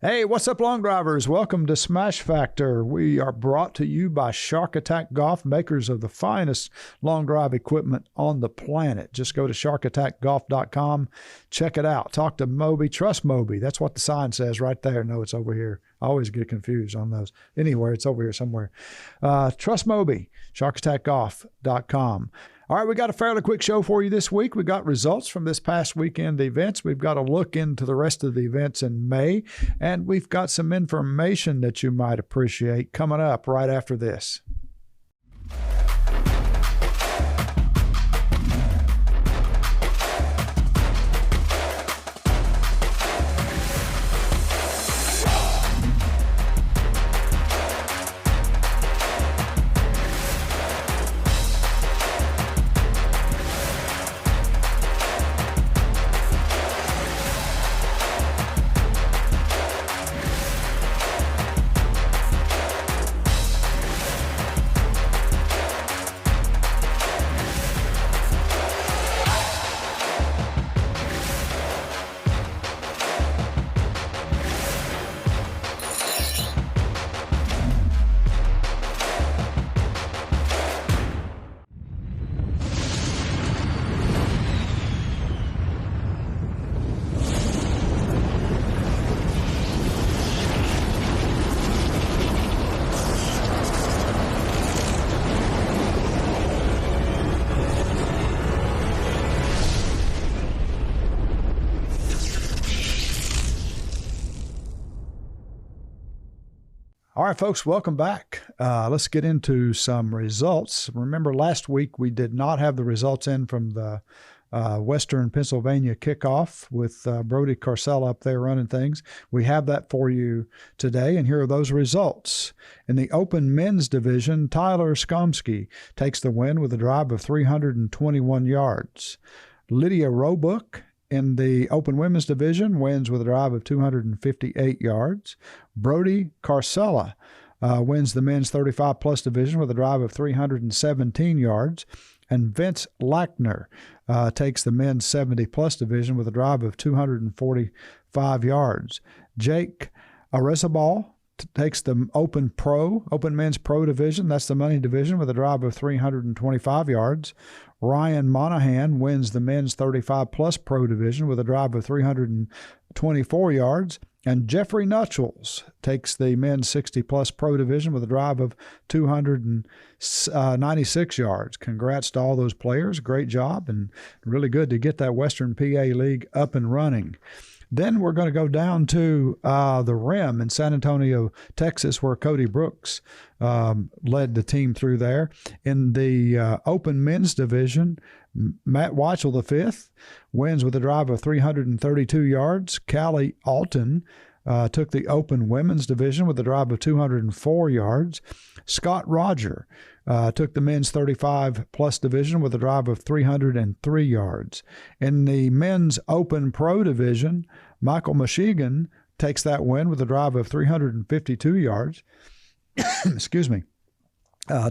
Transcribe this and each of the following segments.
Hey, what's up, long drivers? Welcome to Smash Factor. We are brought to you by Shark Attack Golf, makers of the finest long drive equipment on the planet. Just go to sharkattackgolf.com. Check it out. Talk to Moby. Trust Moby. That's what the sign says right there. No, it's over here. I always get confused on those. Anywhere, it's over here somewhere. Trust Moby, sharkattackgolf.com. All right, we got a fairly quick show for you this week. We got results from this past weekend events. We've got a look into the rest of the events in May, and we've got some information that you might appreciate coming up right after this. All right, folks, welcome back. Let's get into some results. Remember, last week we did not have the results in from the Western Pennsylvania kickoff with Brody Carcella up there running things. We have that for you today, and here are those results. In the Open Men's Division, Tyler Skomsky takes the win with a drive of 321 yards. Lydia Roebuck in the Open Women's Division wins with a drive of 258 yards. Brody Carcella wins the Men's 35-plus Division with a drive of 317 yards. And Vince Lackner takes the Men's 70-plus Division with a drive of 245 yards. Jake Arezabal takes the Open Men's Pro Division, that's the money division, with a drive of 325 yards. Ryan Monahan wins the Men's 35-plus Pro Division with a drive of 324 yards. And Jeffrey Nutchels takes the Men's 60-plus Pro Division with a drive of 296 yards. Congrats to all those players. Great job, and really good to get that Western PA League up and running. Then we're going to go down to the Rim in San Antonio, Texas, where Cody Brooks led the team through there. In the Open Men's Division, Matt Weitzel V wins with a drive of 332 yards. Callie Alton took the Open Women's Division with a drive of 204 yards. Scott Roger took the Men's 35-plus Division with a drive of 303 yards. In the Men's Open Pro Division, Michael Michigan takes that win with a drive of 352 yards. Excuse me.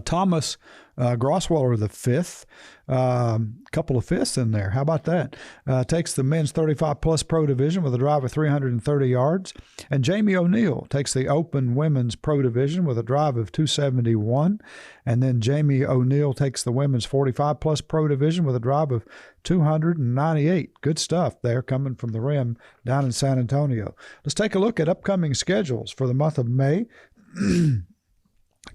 Thomas Grossweiler V, couple of fifths in there. How about that? Takes the Men's 35-plus Pro Division with a drive of 330 yards. And Jamie O'Neill takes the Open Women's Pro Division with a drive of 271. And then Jamie O'Neill takes the Women's 45-plus Pro Division with a drive of 298. Good stuff there coming from the Rim down in San Antonio. Let's take a look at upcoming schedules for the month of May.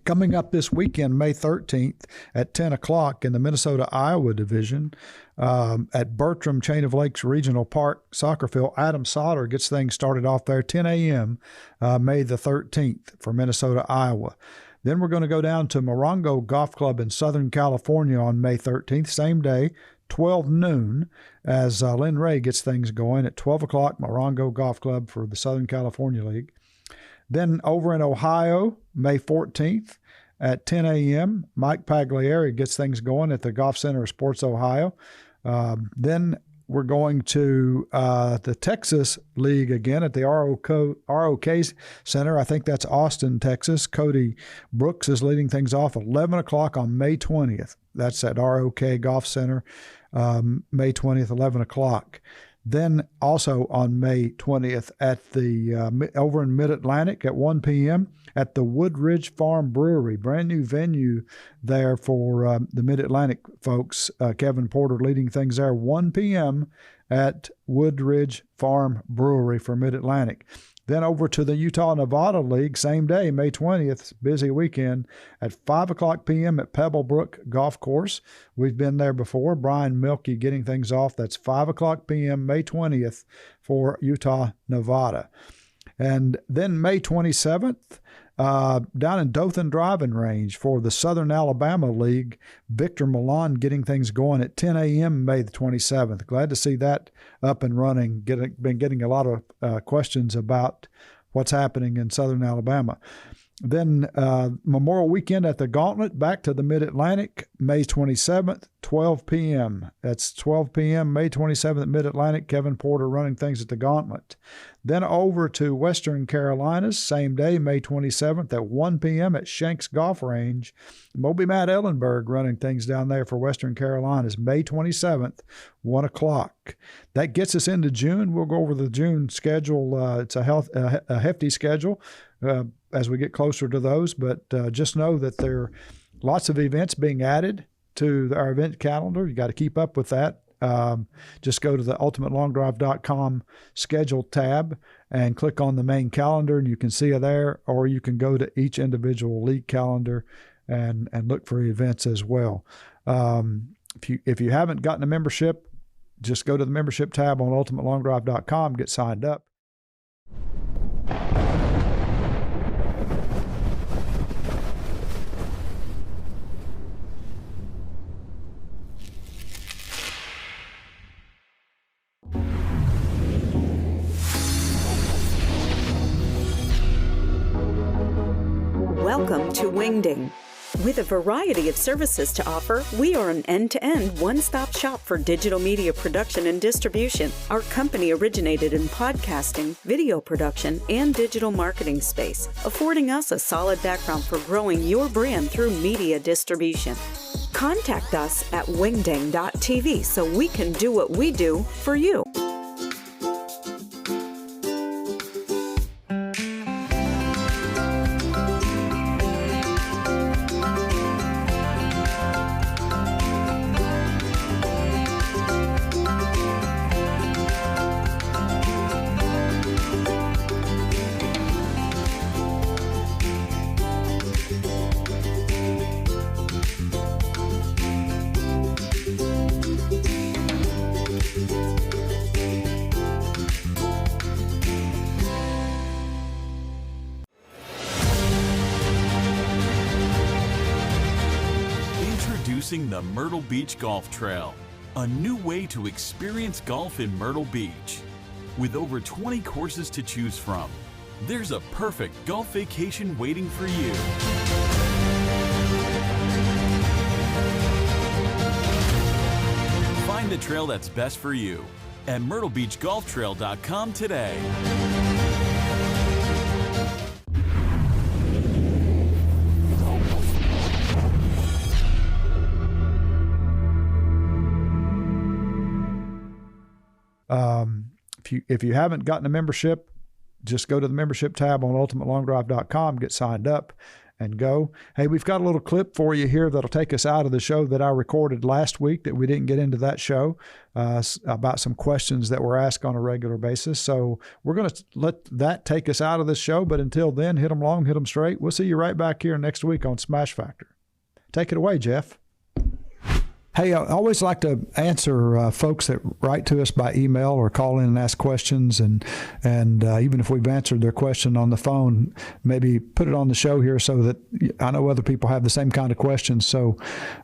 Coming up this weekend, May 13th at 10 o'clock in the Minnesota-Iowa Division at Bertram Chain of Lakes Regional Park Soccer Field. Adam Sauter gets things started off there, 10 a.m. May the 13th for Minnesota, Iowa. Then we're going to go down to Morongo Golf Club in Southern California on May 13th, same day, 12 noon, as Lynn Ray gets things going at 12 o'clock, Morongo Golf Club for the Southern California League. Then over in Ohio, May 14th at 10 a.m., Mike Pagliari gets things going at the Golf Center of Sports Ohio. Then we're going to the Texas League again at the ROK Center. I think that's Austin, Texas. Cody Brooks is leading things off 11 o'clock on May 20th. That's at ROK Golf Center, May 20th, 11 o'clock. Then also on May 20th at the over in Mid-Atlantic at 1 p.m. at the Woodridge Farm Brewery, brand new venue there for the Mid-Atlantic folks. Kevin Porter leading things there, 1 p.m. at Woodridge Farm Brewery for Mid-Atlantic. Then over to the Utah-Nevada League, same day, May 20th, busy weekend, at 5 o'clock p.m. at Pebblebrook Golf Course. We've been there before. Brian Milkey getting things off. That's 5 o'clock p.m., May 20th for Utah-Nevada. And then May 27th, down in Dothan Driving Range for the Southern Alabama League, Victor Milan getting things going at 10 a.m. May the 27th. Glad to see that up and running. Been getting a lot of questions about what's happening in Southern Alabama. Then Memorial Weekend at the Gauntlet, back to the Mid-Atlantic, May 27th, 12 p.m. That's 12 p.m., May 27th at Mid-Atlantic. Kevin Porter running things at the Gauntlet. Then over to Western Carolinas, same day, May 27th at 1 p.m. at Shanks Golf Range. Moby Matt Ellenberg running things down there for Western Carolinas, May 27th, 1 o'clock. That gets us into June. We'll go over the June schedule. It's a hefty schedule as we get closer to those, but just know that there are lots of events being added to our event calendar. You got to keep up with that. Just go to the ultimatelongdrive.com schedule tab and click on the main calendar, and you can see it there, or you can go to each individual league calendar and look for events as well. If you haven't gotten a membership, just go to the membership tab on ultimatelongdrive.com, get signed up. Welcome to Wingding. With a variety of services to offer, we are an end-to-end one-stop shop for digital media production and distribution. Our company originated in podcasting, video production, and digital marketing space, affording us a solid background for growing your brand through media distribution. Contact us at wingding.tv so we can do what we do for you. Introducing the Myrtle Beach Golf Trail, a new way to experience golf in Myrtle Beach. With over 20 courses to choose from, there's a perfect golf vacation waiting for you. Find the trail that's best for you at myrtlebeachgolftrail.com today. If you haven't gotten a membership, just go to the membership tab on ultimatelongdrive.com, get signed up, and go. Hey, we've got a little clip for you here that'll take us out of the show that I recorded last week that we didn't get into that show about some questions that were asked on a regular basis. So we're going to let that take us out of this show. But until then, hit them long, hit them straight. We'll see you right back here next week on Smash Factor. Take it away, Jeff. Hey, I always like to answer folks that write to us by email or call in and ask questions, and even if we've answered their question on the phone, maybe put it on the show here so that I know other people have the same kind of questions. So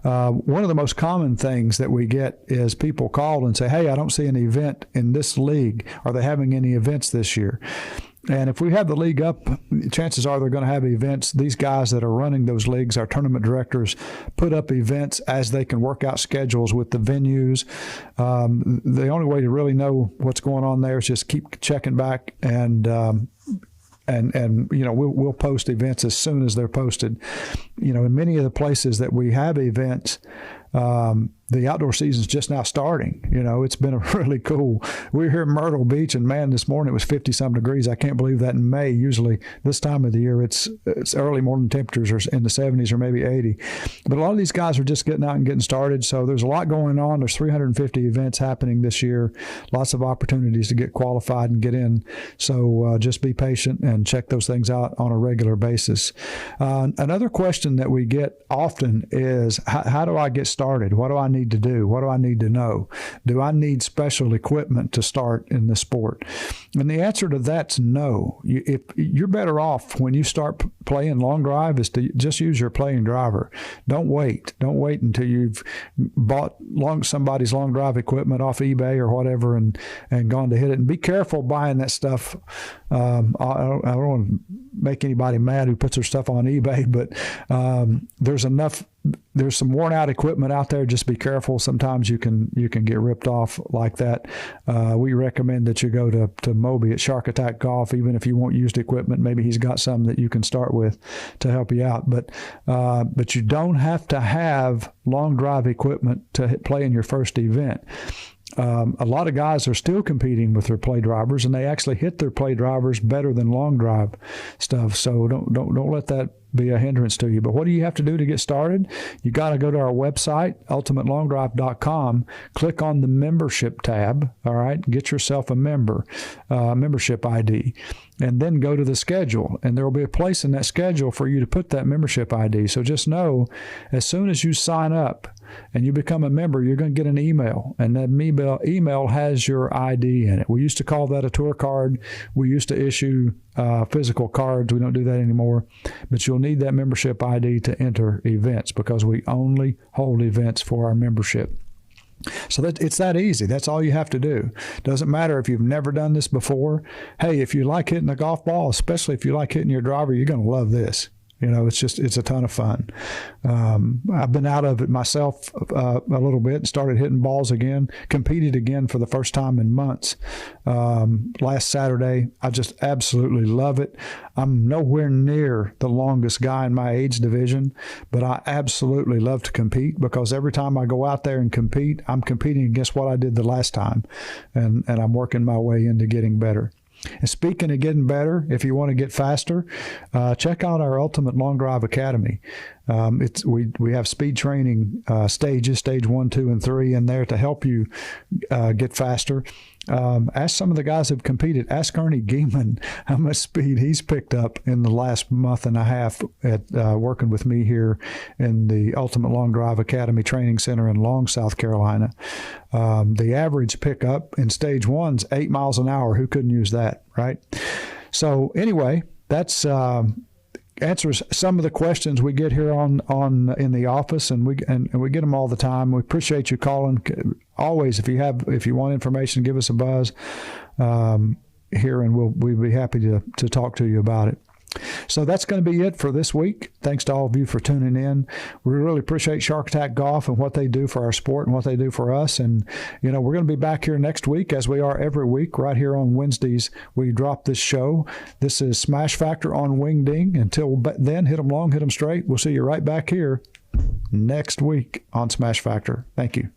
one of the most common things that we get is people call and say, hey, I don't see an event in this league. Are they having any events this year? And if we have the league up, chances are they're going to have events. These guys that are running those leagues, our tournament directors, put up events as they can work out schedules with the venues. The only way to really know what's going on there is just keep checking back, and you know, we'll post events as soon as they're posted. You know, in many of the places that we have events, the outdoor season's just now starting. It's been a really cool. We're here in Myrtle Beach, and man, this morning it was 50-some degrees. I can't believe that in May. Usually this time of the year, it's early morning temperatures are in the 70s or maybe 80. But a lot of these guys are just getting out and getting started. So there's a lot going on. There's 350 events happening this year. Lots of opportunities to get qualified and get in. So just be patient and check those things out on a regular basis. Another question that we get often is, how do I get started? What do I need to do? What do I need to know? Do I need special equipment to start in the sport? And the answer to that's no. If you're better off when you start playing long drive is to just use your playing driver. Don't wait. Don't wait until you've bought somebody's long drive equipment off eBay or whatever and gone to hit it. And be careful buying that stuff. I don't want to make anybody mad who puts their stuff on eBay, but there's some worn out equipment out there. Just be careful. Sometimes you can get ripped off like that. We recommend that you go to Moby at Shark Attack Golf, even if you want used equipment. Maybe he's got some that you can start with to help you out. But you don't have to have long drive equipment to play in your first event. A lot of guys are still competing with their play drivers, and they actually hit their play drivers better than long drive stuff. So don't let that be a hindrance to you. But what do you have to do to get started? You got to go to our website, ultimatelongdrive.com, click on the membership tab, all right, get yourself a membership ID, and then go to the schedule. And there will be a place in that schedule for you to put that membership ID. So just know, as soon as you sign up and you become a member, you're going to get an email, and that email has your ID in it. We used to call that a tour card. We used to issue physical cards. We don't do that anymore, but you'll need that membership ID to enter events, because we only hold events for our membership. So it's that easy. That's all you have to do. Doesn't matter if you've never done this before. Hey, if you like hitting a golf ball, especially if you like hitting your driver, you're going to love this. It's a ton of fun. I've been out of it myself a little bit and started hitting balls again, competed again for the first time in months. Last Saturday, I just absolutely love it. I'm nowhere near the longest guy in my age division, but I absolutely love to compete, because every time I go out there and compete, I'm competing against what I did the last time, and I'm working my way into getting better. And speaking of getting better, if you want to get faster, check out our Ultimate Long Drive Academy. We have speed training stages, stage 1, 2, and 3 in there to help you get faster. Ask some of the guys who've competed. Ask Ernie Geeman how much speed he's picked up in the last month and a half at working with me here in the Ultimate Long Drive Academy Training Center in Long, South Carolina. The average pickup in stage 1's 8 miles an hour. Who couldn't use that, right? So anyway, that's answers some of the questions we get here on in the office, and we get them all the time. We appreciate you calling. Always, if you want information, give us a buzz here, and we'll be happy to talk to you about it. So that's going to be it for this week. Thanks to all of you for tuning in. We really appreciate Shark Attack Golf and what they do for our sport and what they do for us. And, we're going to be back here next week, as we are every week, right here on Wednesdays. We drop this show. This is Smash Factor on Wing Ding. Until then, hit them long, hit them straight. We'll see you right back here next week on Smash Factor. Thank you.